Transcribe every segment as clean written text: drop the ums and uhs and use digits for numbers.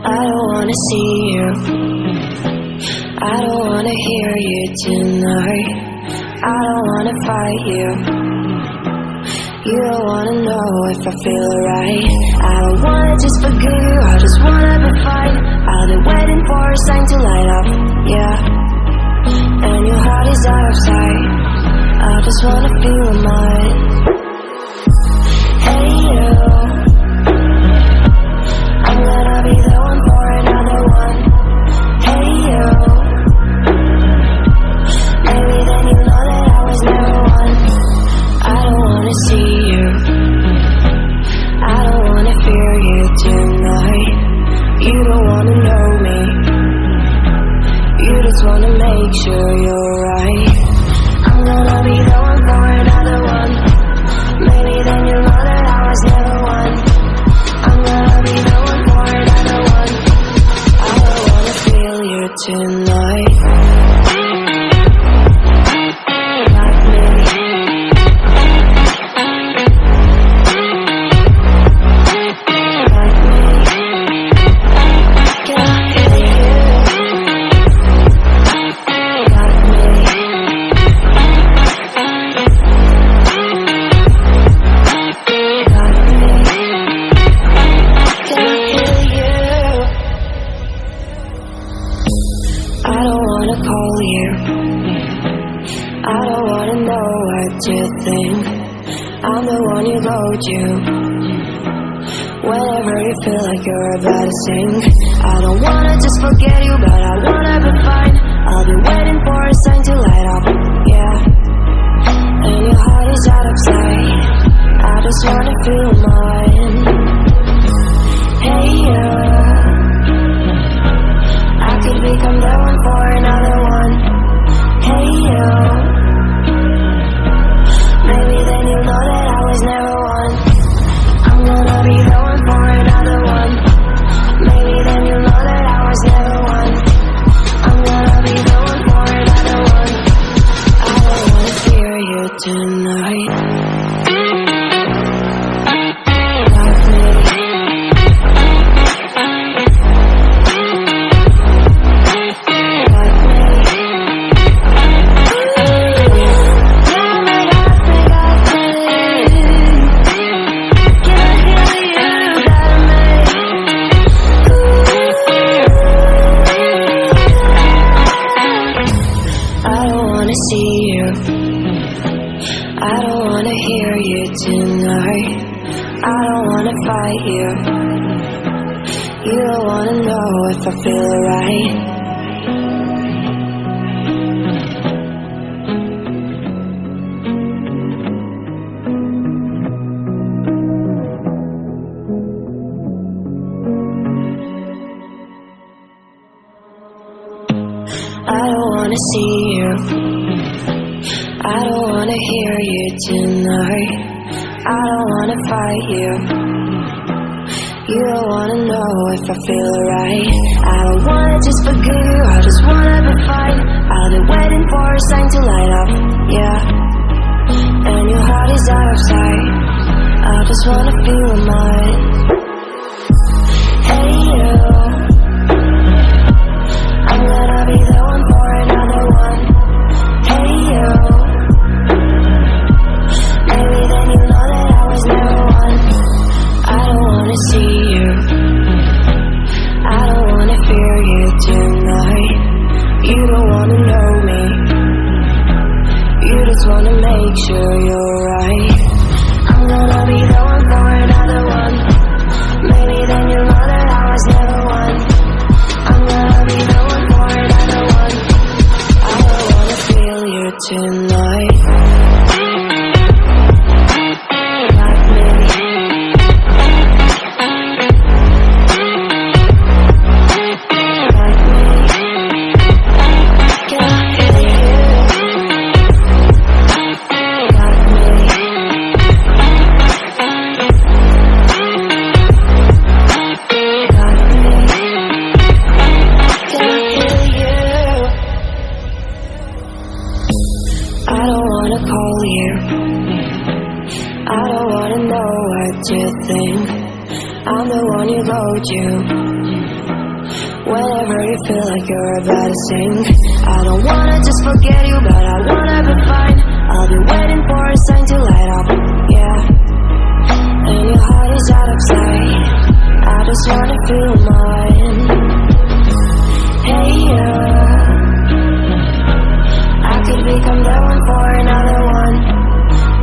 I don't wanna see you, I don't wanna hear you tonight. I don't wanna fight you, you don't wanna know if I feel right. I don't wanna just forgive you, I just wanna be fine. I've been waiting for a sign to light up, yeah. And your heart is out of sight, I just wanna feel mine. Hey you, I'm gonna be the one for another one. Hey you, maybe then you know that I was never one. I don't wanna see you, I don't wanna fear you tonight. You don't wanna know me, you just wanna make sure you're right. I'm gonna be the one for another one. Maybe then you know that I was never one. I'm gonna be the one for another one. I don't wanna feel you tonight. Like me. Like me. Can I hear you? Like me. Like me. Can I hear you? I don't wanna call you, I don't wanna know what you think. I'm the one you go to whenever you feel like you're about to sink. I don't wanna just forget you, but I wanna be fine. I'll be waiting for a sign to light up, yeah. And your heart is out of sight, I just wanna feel mine. Hey you, I could become the one for another one. Hey you, maybe then you know that I was never one. I'm gonna be the one for another one. Maybe then you know that I was never one. I'm gonna be the one for another one. I don't wanna fear you tonight. Like me. Like me. I don't wanna see you, I don't wanna hear you tonight. I don't wanna fight you, you don't wanna know if I feel right. I don't wanna see you, I don't wanna hear you tonight. I don't wanna fight you, you don't wanna know if I feel right. I don't wanna just forgive you, I just wanna be fine. I've been waiting for a sign to light up, yeah. And your heart is out of sight, I just wanna feel mine. Hey you, I'm gonna be the one for another one. Hey you, maybe then you know that I was never one. I don't wanna see you, I don't wanna fear you tonight. You don't wanna know me, you just wanna make sure you're right. I'm gonna be the one for another one. Maybe then you know that I was never one. I'm gonna be the one for another one. I don't wanna feel you tonight. Like me. Like me. Can I hear you? Like me. Like me. Can I hear you? I don't wanna call you, I don't wanna know what you think. I'm the one you go to Whenever you feel like you're about to sink, I don't wanna just forget you, but I wanna be fine. I'll be waiting for a sign to light up, yeah. And your heart is out of sight, I just wanna feel mine. Hey, I could become the one for another one.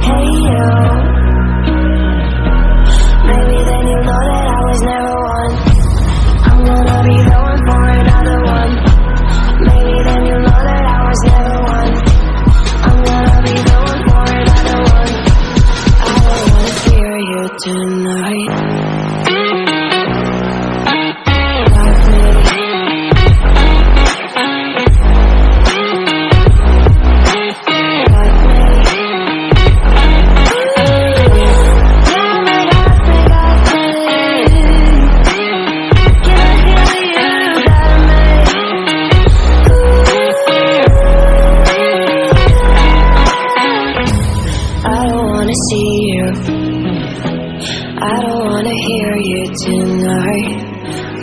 Hey, maybe then you'll know that I was never one. I'm gonna be the one for another one. Maybe then you'll know that I was never one. I'm gonna be the one for another one. I don't wanna fear you tonight. I don't wanna hear you tonight.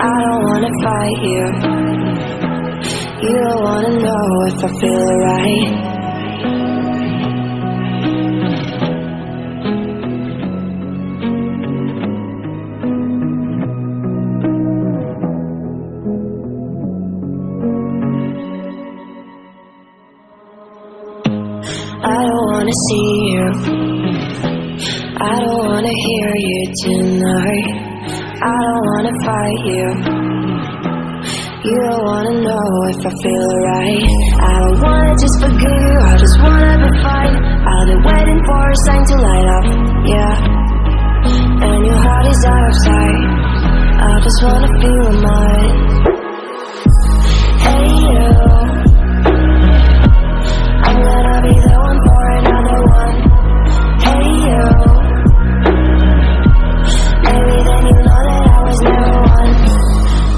I don't wanna fight you. You don't wanna know if I feel right. I don't wanna see you. I don't wanna hear you tonight. I don't wanna fight you. You don't wanna know if I feel right. I don't wanna just forgive you, I just wanna be fine. I'll be waiting for a sign to light up, yeah. And your heart is out of sight, I just wanna feel mine. Hey, I'm gonna be the one for another one. Hey, maybe then you know that I was never one.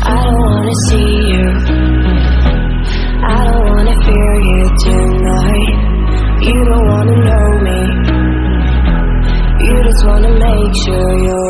I don't wanna see you, I don't wanna fear you tonight. You don't wanna know me, you just wanna make sure you're